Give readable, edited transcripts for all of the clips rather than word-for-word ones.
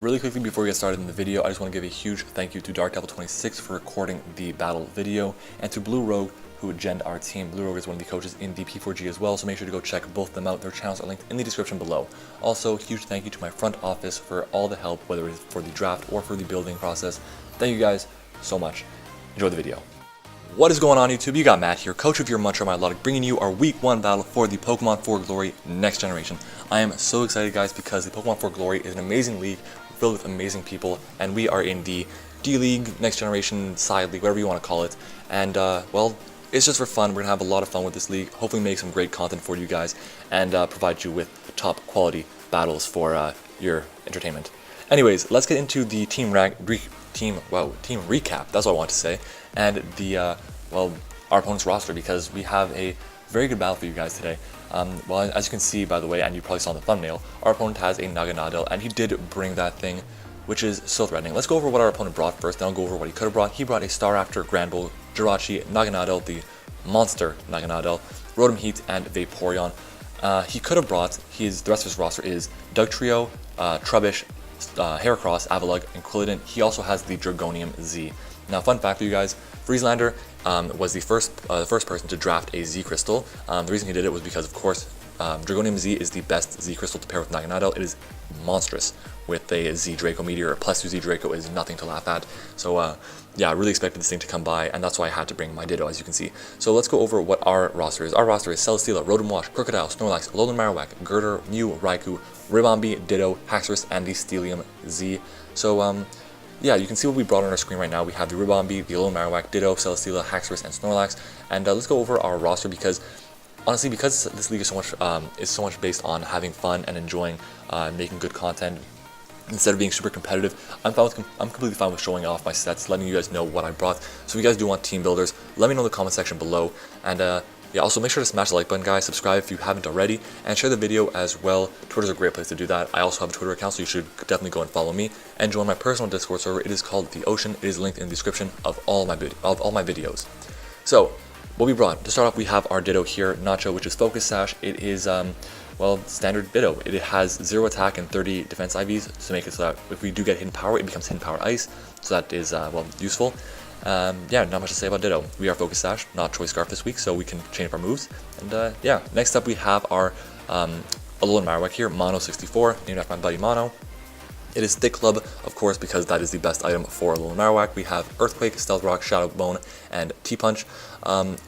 Really quickly before we get started in the video, I just want to give a huge thank you to DarkDevil26 for recording the battle video, and to Blue Rogue who genned our team. Blue Rogue is one of the coaches in the P4G as well, so make sure to go check both of them out. Their channels are linked in the description below. Also, huge thank you to my front office for all the help, whether it's for the draft or for the building process. Thank you guys so much. Enjoy the video. What is going on, YouTube? You got Matt here, coach of your Milotics, bringing you our Week 1 battle for the Pokemon 4 Glory Next Generation. I am so excited, guys, because the Pokemon 4 Glory is an amazing league filled with amazing people, and we are in the D-League, Next Generation, Side League, whatever you want to call it. And, well, it's just for fun. We're going to have a lot of fun with this league, hopefully make some great content for you guys, and provide you with top quality battles for your entertainment. Anyways, let's get into the team recap, that's what I want to say, and the, well, our opponent's roster, because we have a very good battle for you guys today. Well, as you can see, by the way, and you probably saw in the thumbnail, our opponent has a Naganadel, and he did bring that thing, which is so threatening. Let's go over what our opponent brought first, then I'll go over what he could have brought. He brought a Staraptor, Granbull, Jirachi, Naganadel, the monster Naganadel, Rotom Heat, and Vaporeon. He could have brought, the rest of his roster is Dugtrio, Trubbish, Heracross, Avalugg, and Quilladin. He also has the Dragonium Z. Now, fun fact for you guys, Frieselander was the first person to draft a Z Crystal. The reason he did it was because, of course, Dragonium Z is the best Z Crystal to pair with Naganadel. It is monstrous with a Z Draco Meteor, or plus 2 Z Draco is nothing to laugh at. So, yeah, I really expected this thing to come by, and that's why I had to bring my Ditto, as you can see. So let's go over what our roster is. Our roster is Celesteela, Rotom Wash, Crocodile, Snorlax, Alolan Marowak, Girder, Mew, Raikou, Ribombee, Ditto, Haxorus, and the Steelium Z. So, yeah, you can see what we brought on our screen right now. We have the Ribombee, the Alolan Marowak, Ditto, Celesteela, Haxorus, and Snorlax. And let's go over our roster because, honestly, because this league is so much based on having fun and enjoying making good content instead of being super competitive, I'm completely fine with showing off my sets, letting you guys know what I brought. So if you guys do want team builders, let me know in the comment section below. And yeah, also make sure to smash the like button, guys, subscribe if you haven't already, and share the video as well. Twitter's a great place to do that. I also have a Twitter account, so you should definitely go and follow me and join my personal Discord server. It is called The Ocean. It is linked in the description of all my videos. So, what we brought, to start off, we have our Ditto here, Nacho, which is Focus Sash. It is, well, standard Ditto. It has 0 attack and 30 defense IVs to make it so that if we do get Hidden Power, it becomes Hidden Power Ice. So that is, well, useful. Yeah, not much to say about Ditto. We are Focus Sash, not Choice Scarf this week, so we can change our moves. And yeah, next up we have our Alolan Marowak here, Mono 64, named after my buddy Mono. It is Thick Club, of course, because that is the best item for Alolan Marowak. We have Earthquake, Stealth Rock, Shadow Bone, and T-Punch.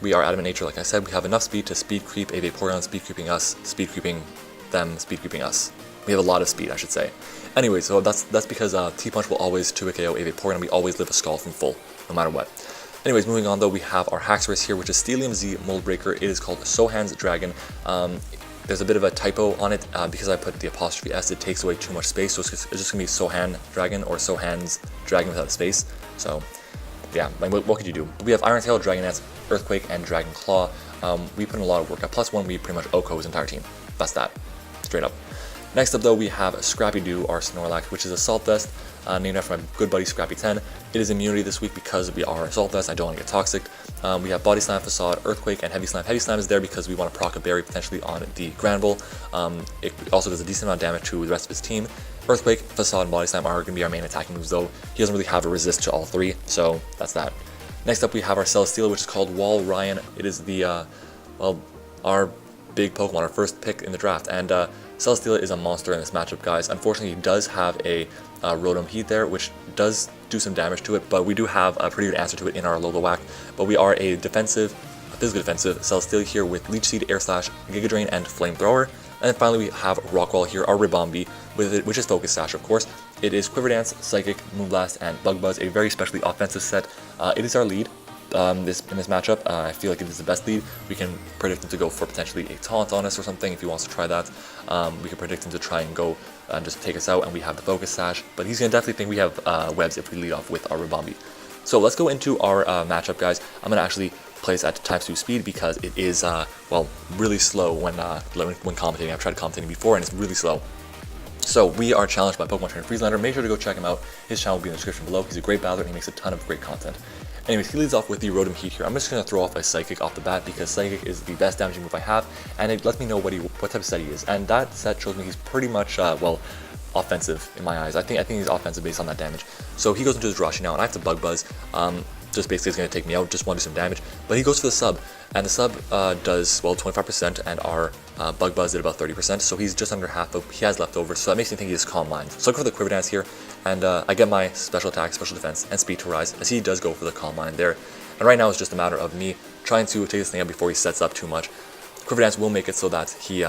We are Adamant Nature, like I said. We have enough speed to speed creep a Vaporeon, speed creeping us, speed creeping them, speed creeping us. We have a lot of speed, I should say. Anyway, so that's because T-Punch will always 2-hit KO a Vaporeon, and we always live a Scald from full, no matter what. Anyways, moving on though, we have our Haxorus here, which is Steelium Z Mold Breaker. It is called Sohan's Dragon. There's a bit of a typo on it because I put the apostrophe S. It takes away too much space, so it's just gonna be Sohan Dragon or Sohan's Dragon without space. So, yeah, like, what could you do? We have Iron Tail, Dragonette, Earthquake, and Dragon Claw. We put in a lot of work. At +1, we pretty much OHKO his entire team. That's that, straight up. Next up, though, we have Scrappy Doo, our Snorlax, which is a Salt Vest, named after my good buddy Scrappy 10. It is immunity this week because we are Salt Vest. I don't want to get toxic. We have Body Slam, Facade, Earthquake, and Heavy Slam. Heavy Slam is there because we want to proc a berry potentially on the Granbull. It also does a decent amount of damage to the rest of his team. Earthquake, Facade, and Body Slam are going to be our main attacking moves, though. He doesn't really have a resist to all three, so that's that. Next up, we have our Celesteela, which is called Wall Ryan. It is the, well, our big Pokemon, our first pick in the draft, and Celesteela is a monster in this matchup, guys. Unfortunately, he does have a Rotom Heat there, which does do some damage to it, but we do have a pretty good answer to it in our Lolowak. But we are a physically defensive Celesteela here with Leech Seed, Air Slash, Giga Drain, and Flamethrower. And then finally we have Rockwall here, our Ribombee, which is Focus Sash, of course. It is Quiver Dance, Psychic, Moonblast, and Bug Buzz, a very specially offensive set. It is our lead. In this matchup, I feel like it is the best lead. We can predict him to go for potentially a taunt on us or something if he wants to try that. We can predict him to try and go and just take us out, and we have the Focus Sash. But he's going to definitely think we have webs if we lead off with our Ribombee. So let's go into our matchup, guys. I'm going to actually play this at ×2 speed because it is, well, really slow when commentating. I've tried commentating before, and it's really slow. So we are challenged by Pokemon Trainer Frieselander. Make sure to go check him out. His channel will be in the description below. He's a great battler and he makes a ton of great content. Anyways, he leads off with the Rotom Heat here. I'm just going to throw off a Psychic off the bat because Psychic is the best damaging move I have, and it lets me know what type of set he is. And that set shows me he's pretty much, well, offensive in my eyes. I think he's offensive based on that damage. So he goes into his Jirachi now, and I have to Bug Buzz. Just basically is going to take me out, just want to do some damage. But he goes for the sub, and the sub does, well, 25%, and our Bug Buzz did about 30%, so he's just under half, but he has leftovers, so that makes me think he has Calm Mind. So I go for the Quiver Dance here, and I get my special attack, special defense, and speed to rise, as he does go for the Calm Mind there. And right now it's just a matter of me trying to take this thing out before he sets up too much. Quiver Dance will make it so that he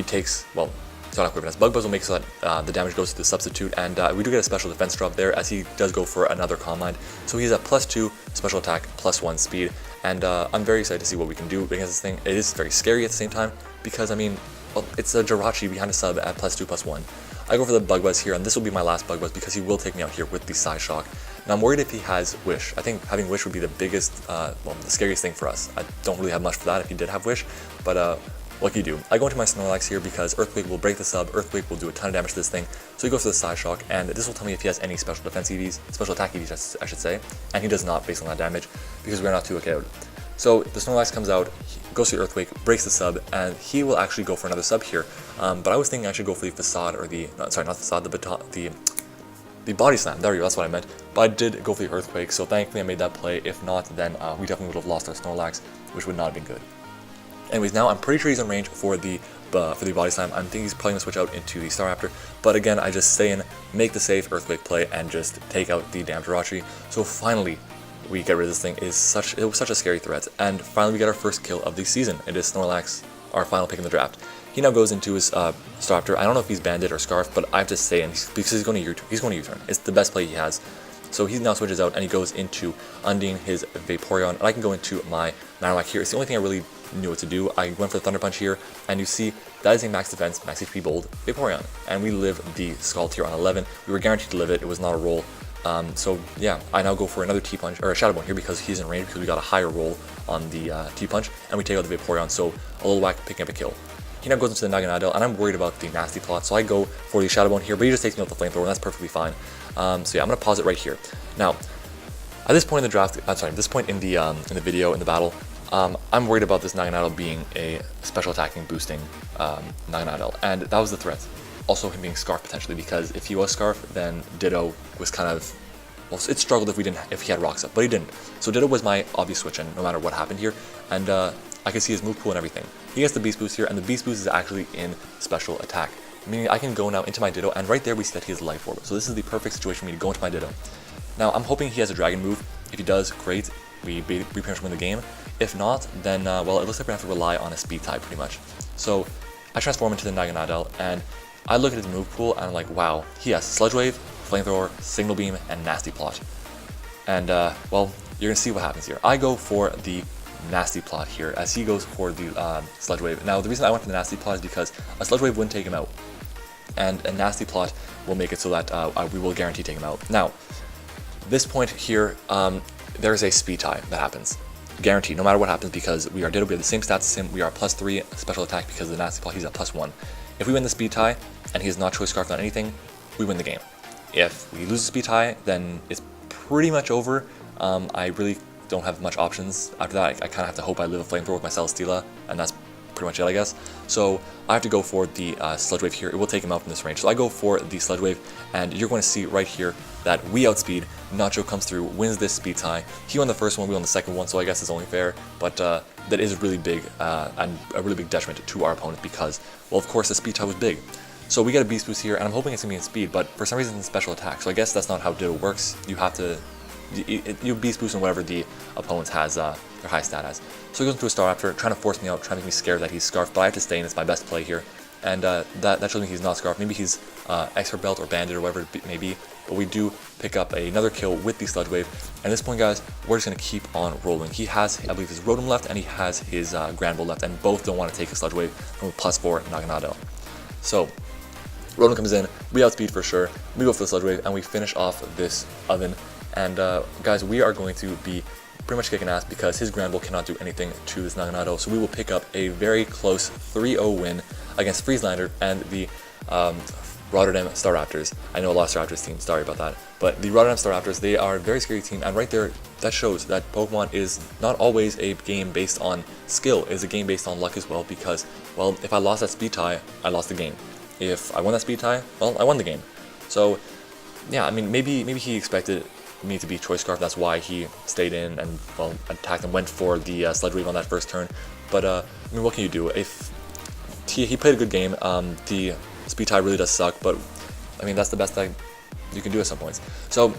takes, well, it's not Quiver Dance. Bug Buzz will make it so that the damage goes to the substitute, and we do get a special defense drop there as he does go for another Calm Mind. So he's at +2 special attack, +1 speed, and I'm very excited to see what we can do against this thing. It is very scary at the same time because, I mean, well, it's a Jirachi behind a sub at +2, +1. I go for the Bug Buzz here, and this will be my last Bug Buzz because he will take me out here with the Psy Shock. Now I'm worried if he has Wish. I think having Wish would be the biggest, well, the scariest thing for us. I don't really have much for that if he did have Wish, but what can you do? I go into my Snorlax here because Earthquake will break the sub, Earthquake will do a ton of damage to this thing, so he goes for the Psy Shock, and this will tell me if he has any special defense EVs, special attack EVs I should say, and he does not based on that damage, because we're not 2 out. So the Snorlax comes out, goes to the Earthquake, breaks the sub, and he will actually go for another sub here, but I was thinking I should go for the Facade, or the, sorry, not Facade, the Body Slam, there we go, that's what I meant, but I did go for the Earthquake, so thankfully I made that play. If not, then we definitely would have lost our Snorlax, which would not have been good. Anyways, now I'm pretty sure he's in range for the Body Slam. I think he's probably going to switch out into the Staraptor, but again, I just stay in, make the safe Earthquake play, and just take out the damn Jirachi. So finally, we get rid of this thing. It was such a scary threat, and finally we get our first kill of the season. It is Snorlax, our final pick in the draft. He now goes into his Staraptor. I don't know if he's Bandit or Scarf, but I have to stay in because he's going to U-turn. It's the best play he has. So he now switches out and he goes into Undying his Vaporeon, and I can go into my Naganadel here. It's the only thing I really knew what to do. I went for the Thunder Punch here, and you see that is a max defense, max HP bold Vaporeon, and we live the Scald here on 11. We were guaranteed to live it. It was not a roll. So yeah, I now go for another T-Punch, or a Shadow Bone here because he's in range because we got a higher roll on the T-Punch, and we take out the Vaporeon, so a little whack picking up a kill. He now goes into the Naganadel, and I'm worried about the Nasty Plot, so I go for the Shadow Bone here, but he just takes me out the Flamethrower, and that's perfectly fine. So yeah, I'm going to pause it right here. Now, at this point in the draft, at this point in the video, in the battle, I'm worried about this Naganadel being a special attacking boosting Naganadel, and that was the threat. Also him being Scarf potentially, because if he was Scarf, then Ditto was kind of, well, it struggled if he had Rocks up, but he didn't. So Ditto was my obvious switch in no matter what happened here, and I can see his move pool and everything. He gets the Beast Boost here, and the Beast Boost is actually in special attack, meaning I can go now into my Ditto, and right there we see that he has Life Orb. So this is the perfect situation for me to go into my Ditto. Now I'm hoping he has a Dragon move. If he does, great. We pretty much win the game. If not, then well, it looks like we have to rely on a speed type pretty much. So I transform into the Naganadel, and I look at his move pool, and I'm like, wow, he has Sludge Wave, Flamethrower, Signal Beam, and Nasty Plot. And well, you're gonna see what happens here. I go for the Nasty Plot here, as he goes for the Sludge Wave. Now the reason I went for the Nasty Plot is because a Sludge Wave wouldn't take him out, and a Nasty Plot will make it so that we will guarantee take him out. Now, this point here, there is a speed tie that happens. Guaranteed, no matter what happens, because we are Ditto, we have the same stats as him, we are +3 special attack because of the Nasty Plot, he's at +1. If we win the speed tie, and he has not Choice Scarf on anything, we win the game. If we lose the speed tie, then it's pretty much over. I really don't have much options after that. I kind of have to hope I live a Flamethrower with my Celesteela, and that's pretty much it, I guess. So I have to go for the Sludge Wave here. It will take him out from this range. So I go for the Sludge Wave, and you're going to see right here that we outspeed. Nacho comes through, wins this speed tie. He won the first one, we won the second one, so I guess it's only fair. But that is really big, and a really big detriment to our opponent because, well, of course, the speed tie was big. So we get a Beast Boost here, and I'm hoping it's going to be in speed, but for some reason it's special attack. So I guess that's not how Ditto works. You have to, you Beast Boost on whatever the opponent has their high stat as. So he goes into a Staraptor, trying to force me out, trying to make me scared that he's Scarf, but I have to stay in. It's my best play here. And that shows me he's not Scarf. Maybe he's Expert Belt or Bandit or whatever it may be. But we do pick up another kill with the Sludge Wave. And at this point, guys, we're just going to keep on rolling. He has, I believe, his Rotom left, and he has his Granbull left. And both don't want to take a Sludge Wave from +4 Naganadel. So Rotom comes in, we outspeed for sure. We go for the Sludge Wave, and we finish off this oven. And guys, we are going to be pretty much kicking ass because his Granbull cannot do anything to this Naganadel. So we will pick up a very close 3-0 win against Frieselander and the Rotterdam Staraptors. I know a lot of Staraptors teams, sorry about that. But the Rotterdam Staraptors, they are a very scary team, and right there, that shows that Pokemon is not always a game based on skill. It is a game based on luck as well because, well, if I lost that speed tie, I lost the game. if I won that speed tie, well, I won the game. So yeah, I mean, maybe he expected me to be Choice Scarf. That's why he stayed in and, well, attacked and went for the Sledge Wave on that first turn. But I mean, what can you do? If he played a good game, the speed tie really does suck, but I mean, that's the best that you can do at some points. So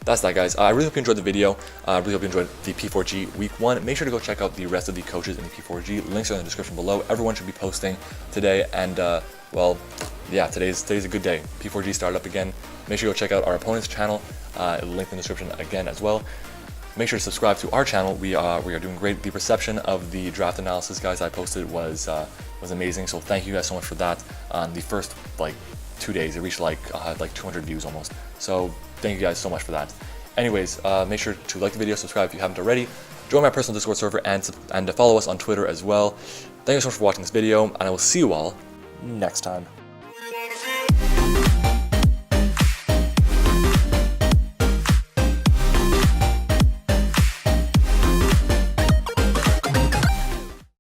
that's that, guys. I really hope you enjoyed the video. I really hope you enjoyed the P4G Week 1. Make sure to go check out the rest of the coaches in the P4G. Links are in the description below. Everyone should be posting today, and well, yeah, today's a good day. P4G started up again. Make sure you go check out our opponent's channel. Link in the description again as well. Make sure to subscribe to our channel. We are doing great. The reception of the draft analysis, guys, I posted was amazing. So thank you guys so much for that. The first like 2 days, it reached like 200 views almost. So thank you guys so much for that. Anyways, make sure to like the video, subscribe if you haven't already. Join my personal Discord server and follow us on Twitter as well. Thank you so much for watching this video, and I will see you all next time.